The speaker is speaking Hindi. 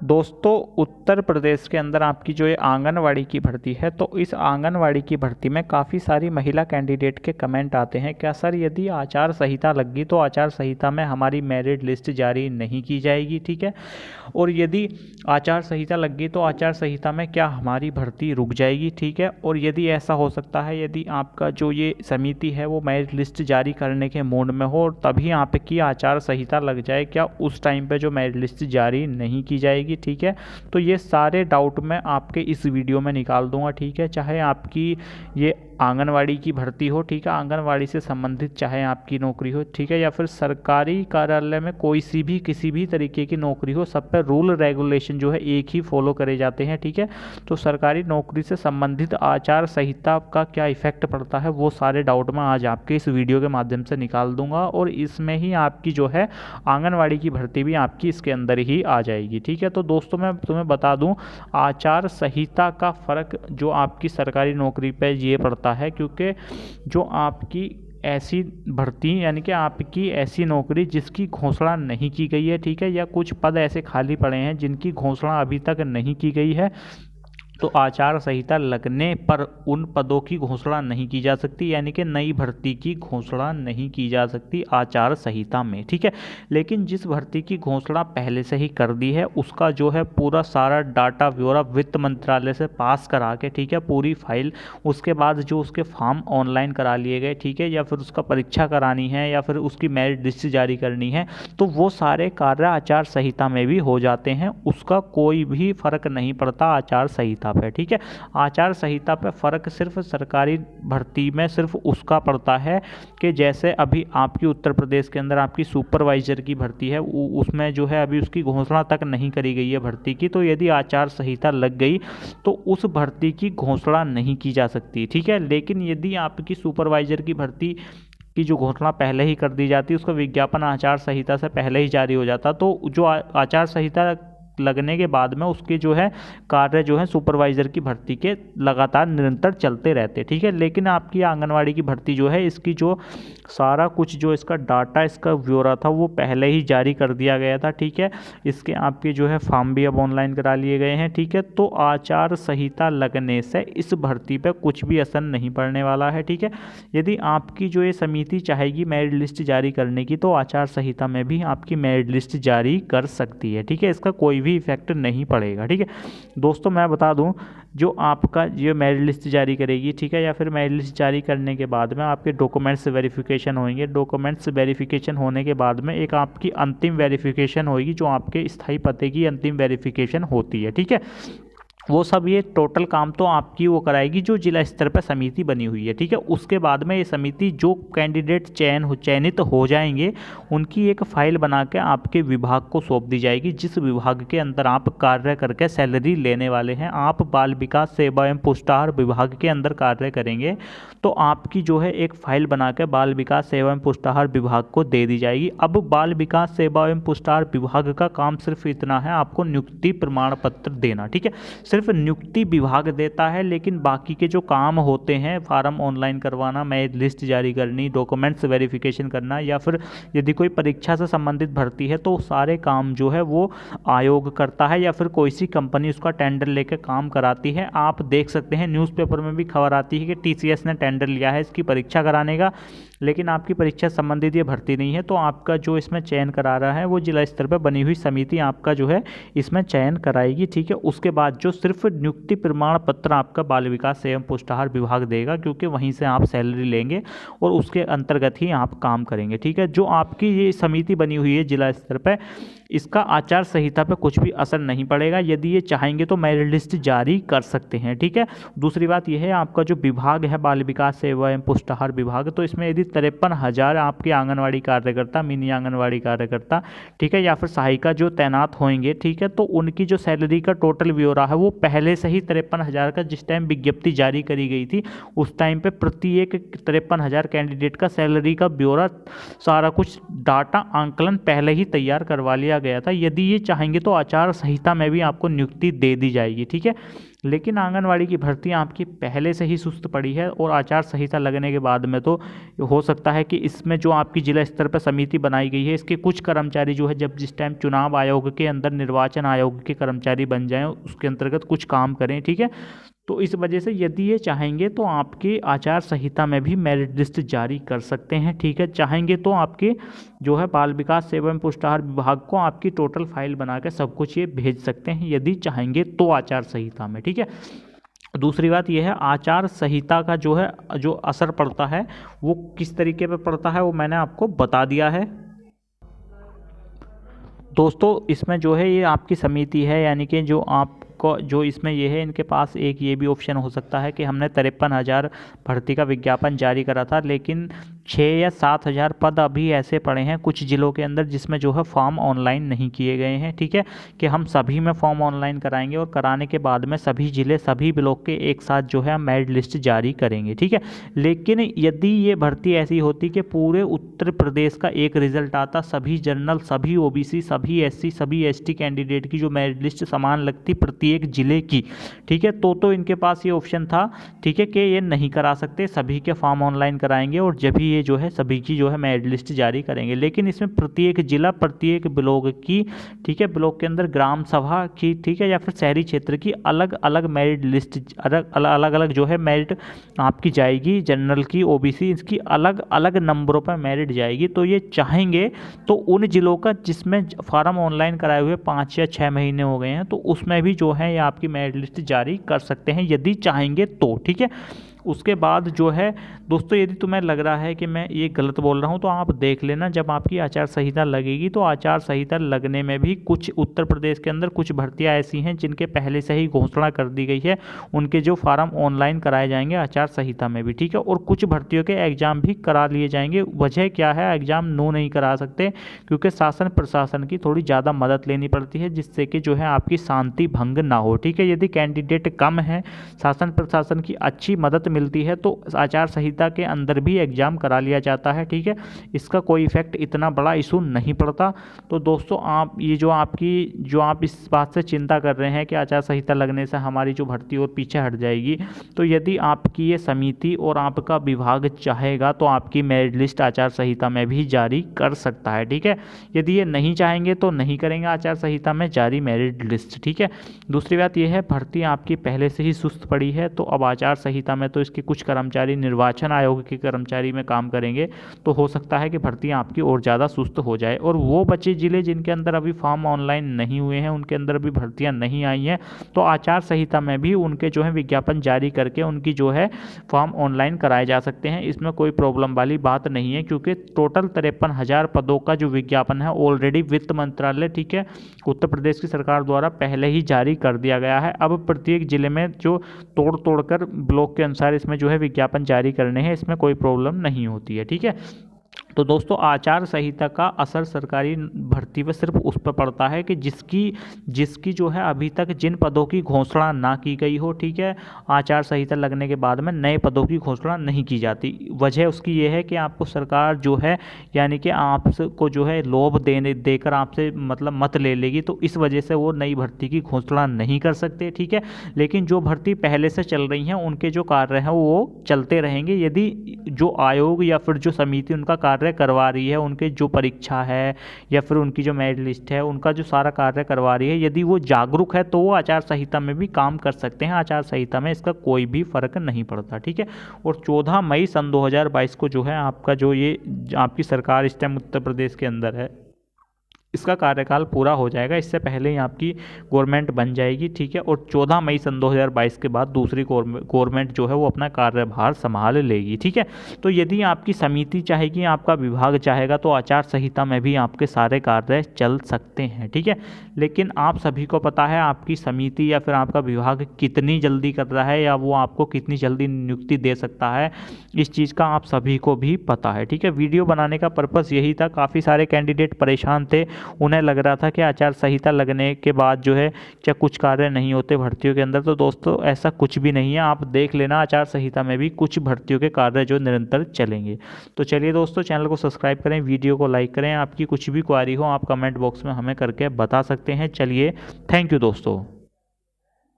दोस्तों, उत्तर प्रदेश के अंदर आपकी जो ये आंगनवाड़ी की भर्ती है, तो इस आंगनवाड़ी की भर्ती में काफ़ी सारी महिला कैंडिडेट के कमेंट आते हैं, क्या सर यदि आचार संहिता लग गई तो आचार संहिता में हमारी मेरिट लिस्ट जारी नहीं की जाएगी, ठीक है। और यदि आचार संहिता लग गई तो आचार संहिता में क्या हमारी भर्ती रुक जाएगी, ठीक है। और यदि ऐसा हो सकता है, यदि आपका जो ये समिति है वो मेरिट लिस्ट जारी करने के मूड में हो और तभी आपकी आचार संहिता लग जाए, क्या उस टाइम पे जो मेरिट लिस्ट जारी नहीं की जाएगी, ठीक है। तो ये सारे डाउट मैं आपके इस वीडियो में निकाल दूंगा, ठीक है। चाहे आपकी ये आंगनवाड़ी की भर्ती हो, ठीक है, आंगनवाड़ी से संबंधित चाहे आपकी नौकरी हो, ठीक है, या फिर सरकारी कार्यालय में कोई सी भी किसी भी तरीके की नौकरी हो, सब पे रूल रेगुलेशन जो है एक ही फॉलो करे जाते हैं, ठीक है। तो सरकारी नौकरी से संबंधित आचार संहिता का क्या इफेक्ट पड़ता है, वो सारे डाउट मैं आज आपके इस वीडियो के माध्यम से निकाल दूंगा और इसमें ही आपकी जो है आंगनवाड़ी की भर्ती भी आपकी इसके अंदर ही आ जाएगी, ठीक है। तो दोस्तों, मैं तुम्हें बता दूं, आचार संहिता का फ़र्क जो आपकी सरकारी नौकरी पे ये पड़ता है, क्योंकि जो आपकी ऐसी भर्ती यानी कि आपकी ऐसी नौकरी जिसकी घोषणा नहीं की गई है, ठीक है, या कुछ पद ऐसे खाली पड़े हैं जिनकी घोषणा अभी तक नहीं की गई है, तो आचार संहिता लगने पर उन पदों की घोषणा नहीं की जा सकती, यानी कि नई भर्ती की घोषणा नहीं की जा सकती आचार संहिता में, ठीक है। लेकिन जिस भर्ती की घोषणा पहले से ही कर दी है उसका जो है पूरा सारा डाटा ब्यौरा वित्त मंत्रालय से पास करा के, ठीक है, पूरी फाइल, उसके बाद जो उसके फॉर्म ऑनलाइन करा लिए गए, ठीक है, या फिर उसका परीक्षा करानी है या फिर उसकी मेरिट लिस्ट जारी करनी है, तो वो सारे कार्य आचार संहिता में भी हो जाते हैं, उसका कोई भी फर्क नहीं पड़ता आचार संहिता पे, ठीक है। आचार संहिता पे फर्क सिर्फ सरकारी भर्ती में सिर्फ उसका पड़ता है कि जैसे अभी आपकी उत्तर प्रदेश के अंदर आपकी सुपरवाइजर की भर्ती है, उसमें जो है अभी उसकी घोषणा तक नहीं करी गई है भर्ती की, तो यदि आचार संहिता लग गई तो उस भर्ती की घोषणा नहीं की जा सकती, ठीक है। लेकिन यदि आपकी सुपरवाइजर की भर्ती की जो घोषणा पहले ही कर दी जाती, उसका विज्ञापन आचार संहिता से पहले ही जारी हो जाता, तो जो आचार संहिता लगने के बाद में उसके जो है कार्य जो है सुपरवाइजर की भर्ती के लगातार निरंतर चलते रहते, ठीक है। लेकिन आपकी आंगनवाड़ी की भर्ती जो है इसकी जो सारा कुछ जो इसका डाटा, इसका ब्यौरा था वो पहले ही जारी कर दिया गया था, ठीक है। इसके आपके जो है फॉर्म भी अब ऑनलाइन करा लिए गए हैं, ठीक है। तो आचार संहिता लगने से इस भर्ती पे कुछ भी असर नहीं पड़ने वाला है, ठीक है। यदि आपकी जो ये समिति चाहेगी मेरिट लिस्ट जारी करने की तो आचार संहिता में भी आपकी मेरिट लिस्ट जारी कर सकती है, ठीक है। इसका कोई भी इफेक्ट नहीं पड़ेगा, ठीक है। दोस्तों, मैं बता दूं, जो आपका ये मेरिट लिस्ट जारी करेगी, ठीक है, या फिर मेरिट लिस्ट जारी करने के बाद में आपके डॉक्यूमेंट्स वेरिफिकेशन होंगे, डॉक्यूमेंट्स वेरिफिकेशन होने के बाद में एक आपकी अंतिम वेरिफिकेशन होगी जो आपके स्थायी पते की अंतिम वेरिफिकेशन होती है, ठीक है। वो सब ये टोटल काम तो आपकी वो कराएगी जो जिला स्तर पर समिति बनी हुई है, ठीक है। उसके बाद में ये समिति जो कैंडिडेट चयनित हो जाएंगे उनकी एक फाइल बना के आपके विभाग को सौंप दी जाएगी, जिस विभाग के अंदर आप कार्य करके सैलरी लेने वाले हैं। आप बाल विकास सेवा एवं पुष्टाहार विभाग के अंदर कार्य करेंगे तो आपकी जो है एक फाइल बना के बाल विकास सेवा एवं पुष्टाहार विभाग को दे दी जाएगी। अब बाल विकास सेवा एवं पुष्टाहार विभाग का काम सिर्फ इतना है, आपको नियुक्ति प्रमाण पत्र देना, ठीक है। सिर्फ नियुक्ति विभाग देता है, लेकिन बाकी के जो काम होते हैं, फार्म ऑनलाइन करवाना, मेरिट लिस्ट जारी करनी, डॉक्यूमेंट्स वेरिफिकेशन करना, या फिर यदि कोई परीक्षा से संबंधित भर्ती है तो सारे काम जो है वो आयोग करता है या फिर कोई सी कंपनी उसका टेंडर लेकर काम कराती है। आप देख सकते हैं न्यूज़पेपर में भी खबर आती है कि टीसीएस ने टेंडर लिया है इसकी परीक्षा कराने का, लेकिन आपकी परीक्षा संबंधित ये भर्ती नहीं है, तो आपका जो इसमें चयन करा रहा है वो जिला स्तर पर बनी हुई समिति आपका जो है इसमें चयन कराएगी, ठीक है। उसके बाद जो सिर्फ नियुक्ति प्रमाण पत्र आपका बाल विकास एवं पुष्टाहार विभाग देगा, क्योंकि वहीं से आप सैलरी लेंगे और उसके अंतर्गत ही आप काम करेंगे, ठीक है। जो आपकी ये समिति बनी हुई है जिला स्तर पर, इसका आचार संहिता पर कुछ भी असर नहीं पड़ेगा। यदि ये चाहेंगे तो मेरिट लिस्ट जारी कर सकते हैं, ठीक है। दूसरी बात यह है, आपका जो विभाग है बाल विकास सेवा एवं पुष्टाहार विभाग, तो इसमें यदि 53,000 आपके आंगनवाड़ी कार्यकर्ता, मिनी आंगनवाड़ी कार्यकर्ता, ठीक है, या फिर सहायिका जो तैनात होंगे, ठीक है, तो उनकी जो सैलरी का टोटल ब्यौरा है वो पहले से ही 53,000 का, जिस टाइम विज्ञप्ति जारी करी गई थी उस टाइम पे प्रत्येक 53,000 कैंडिडेट का सैलरी का ब्यौरा, सारा कुछ डाटा आंकलन पहले ही तैयार करवा लिया गया था। यदि ये चाहेंगे तो आचार संहिता में भी आपको नियुक्ति दे दी जाएगी, ठीक है। लेकिन आंगनवाड़ी की भर्ती आपकी पहले से ही सुस्त पड़ी है और आचार संहिता लगने के बाद में तो हो सकता है कि इसमें जो आपकी जिला स्तर पर समिति बनाई गई है, इसके कुछ कर्मचारी जो है जब जिस टाइम चुनाव आयोग के अंदर निर्वाचन आयोग के कर्मचारी बन जाएं, उसके अंतर्गत कुछ काम करें, ठीक है। तो इस वजह से यदि ये चाहेंगे तो आपके आचार संहिता में भी मेरिट लिस्ट जारी कर सकते हैं, ठीक है। चाहेंगे तो आपके जो है बाल विकास एवं पुष्टाहार विभाग को आपकी टोटल फाइल बना के सब कुछ ये भेज सकते हैं, यदि चाहेंगे तो आचार संहिता में, ठीक है। दूसरी बात यह है, आचार संहिता का जो है जो असर पड़ता है वो किस तरीके पर पड़ता है वो मैंने आपको बता दिया है। दोस्तों इसमें जो है ये आपकी समिति है, यानी कि जो आपको जो इसमें ये है, इनके पास एक ये भी ऑप्शन हो सकता है कि हमने 53,000 भर्ती का विज्ञापन जारी करा था, लेकिन 6 या 7,000 पद अभी ऐसे पड़े हैं कुछ ज़िलों के अंदर जिसमें जो है फॉर्म ऑनलाइन नहीं किए गए हैं, ठीक है। कि हम सभी में फॉर्म ऑनलाइन कराएंगे और कराने के बाद में सभी ज़िले सभी ब्लॉक के एक साथ जो है हम मेरिट लिस्ट जारी करेंगे, ठीक है। लेकिन यदि ये भर्ती ऐसी होती कि पूरे उत्तर प्रदेश का एक रिजल्ट आता, सभी जनरल, सभी ओबीसी, सभी एससी, सभी एसटी कैंडिडेट की जो मेरिट लिस्ट समान लगती प्रत्येक जिले की, ठीक है, तो इनके पास ये ऑप्शन था, ठीक है, कि ये नहीं करा सकते, सभी के फॉर्म ऑनलाइन कराएंगे और जब भी ये जो है सभी की जो है मेरिट लिस्ट जारी करेंगे। लेकिन इसमें प्रत्येक जिला, प्रत्येक ब्लॉक की, ठीक है, ब्लॉक के अंदर ग्राम सभा की, ठीक है, या फिर शहरी क्षेत्र की अलग अलग मेरिट लिस्ट, अलग अलग जो है मेरिट आपकी जाएगी। जनरल की, ओबीसी, इसकी अलग अलग नंबरों पर मेरिट जाएगी। तो ये चाहेंगे तो उन जिलों का जिसमें फॉर्म ऑनलाइन कराए हुए 5 या 6 महीने हो गए हैं, तो उसमें भी जो है ये आपकी मेरिट लिस्ट जारी कर सकते हैं यदि चाहेंगे तो, ठीक है। उसके बाद जो है दोस्तों, यदि तुम्हें लग रहा है कि मैं ये गलत बोल रहा हूँ तो आप देख लेना, जब आपकी आचार संहिता लगेगी तो आचार संहिता लगने में भी कुछ उत्तर प्रदेश के अंदर कुछ भर्तियाँ ऐसी हैं जिनके पहले से ही घोषणा कर दी गई है, उनके जो फार्म ऑनलाइन कराए जाएंगे आचार संहिता में भी, ठीक है। और कुछ भर्तियों के एग्जाम भी करा लिए जाएंगे। वजह क्या है, एग्जाम नो नहीं करा सकते क्योंकि शासन प्रशासन की थोड़ी ज़्यादा मदद लेनी पड़ती है जिससे कि जो है आपकी शांति भंग ना हो, ठीक है। यदि कैंडिडेट कम है, शासन प्रशासन की अच्छी मदद मिलती है तो आचार संहिता के अंदर भी एग्जाम करा लिया जाता है, ठीक है। इसका कोई इफेक्ट इतना बड़ा इशू नहीं पड़ता। तो दोस्तों आप ये जो आप इस बात से चिंता कर रहे हैं कि आचार संहिता लगने से हमारी जो भर्ती और पीछे हट जाएगी, तो यदि आपकी ये समिति और आपका विभाग चाहेगा तो आपकी मेरिट लिस्ट आचार संहिता में भी जारी कर सकता है, ठीक है। यदि ये नहीं चाहेंगे तो नहीं करेंगे आचार संहिता में जारी मेरिट लिस्ट, ठीक है। दूसरी बात यह है, भर्ती आपकी पहले से ही सुस्त पड़ी है, तो अब आचार संहिता में तो इसके कुछ कर्मचारी निर्वाचन आयोग के कर्मचारी में काम करेंगे, तो हो सकता है कि भर्ती आपकी और ज़्यादा सुस्त हो जाए। और वो बचे जिले जिनके अंदर अभी फॉर्म ऑनलाइन नहीं हुए हैं, उनके अंदर भी भर्तियां नहीं आई हैं, तो आचार संहिता में भी उनके जो है विज्ञापन जारी करके उनकी जो है फॉर्म ऑनलाइन कराए जा सकते हैं। इसमें कोई प्रॉब्लम वाली बात नहीं है क्योंकि टोटल 53,000 पदों का जो विज्ञापन है ऑलरेडी वित्त मंत्रालय, ठीक है, उत्तर प्रदेश की सरकार द्वारा पहले ही जारी कर दिया गया है। अब प्रत्येक जिले में जो तोड़ कर ब्लॉक के अनुसार इसमें जो है विज्ञापन जारी करने हैं, इसमें कोई प्रॉब्लम नहीं होती है, ठीक है। तो दोस्तों आचार संहिता का असर सरकारी भर्ती पर सिर्फ उस पर पड़ता है कि जिसकी जो है अभी तक जिन पदों की घोषणा ना की गई हो, ठीक है, आचार संहिता लगने के बाद में नए पदों की घोषणा नहीं की जाती। वजह उसकी ये है कि आपको सरकार जो है यानी कि आपको जो है लोभ देकर आपसे मतलब मत ले लेगी, तो इस वजह से वो नई भर्ती की घोषणा नहीं कर सकते, ठीक है। लेकिन जो भर्ती पहले से चल रही हैं उनके जो कार्य हैं वो चलते रहेंगे। यदि जो आयोग या फिर जो समिति उनका कार्य करवा रही है, उनके जो परीक्षा है या फिर उनकी जो मेरिट लिस्ट है, उनका जो सारा कार्य करवा रही है, यदि वो जागरूक है तो वो आचार संहिता में भी काम कर सकते हैं। आचार संहिता में इसका कोई भी फर्क नहीं पड़ता, ठीक है। और 14 मई सन 2022 को जो है आपका जो ये आपकी सरकार इस टाइम उत्तर प्रदेश के अंदर है, इसका कार्यकाल पूरा हो जाएगा। इससे पहले ही आपकी गवर्नमेंट बन जाएगी, ठीक है। और 14 मई सन 2022 के बाद दूसरी गवर्नमेंट जो है वो अपना कार्यभार संभाल लेगी, ठीक है। तो यदि आपकी समिति चाहेगी, आपका विभाग चाहेगा, तो आचार संहिता में भी आपके सारे कार्य चल सकते हैं, ठीक है। लेकिन आप सभी को पता है आपकी समिति या फिर आपका विभाग कितनी जल्दी कर रहा है या वो आपको कितनी जल्दी नियुक्ति दे सकता है, इस चीज़ का आप सभी को भी पता है, ठीक है। वीडियो बनाने का पर्पज़ यही था, काफ़ी सारे कैंडिडेट परेशान थे उन्हें लग रहा था कि आचार संहिता लगने के बाद जो है क्या कुछ कार्य नहीं होते भर्तियों के अंदर। तो दोस्तों ऐसा कुछ भी नहीं है, आप देख लेना आचार संहिता में भी कुछ भर्तियों के कार्य जो निरंतर चलेंगे। तो चलिए दोस्तों, चैनल को सब्सक्राइब करें, वीडियो को लाइक करें। आपकी कुछ भी क्वारी हो आप कमेंट बॉक्स में हमें करके बता सकते हैं। चलिए, थैंक यू दोस्तों।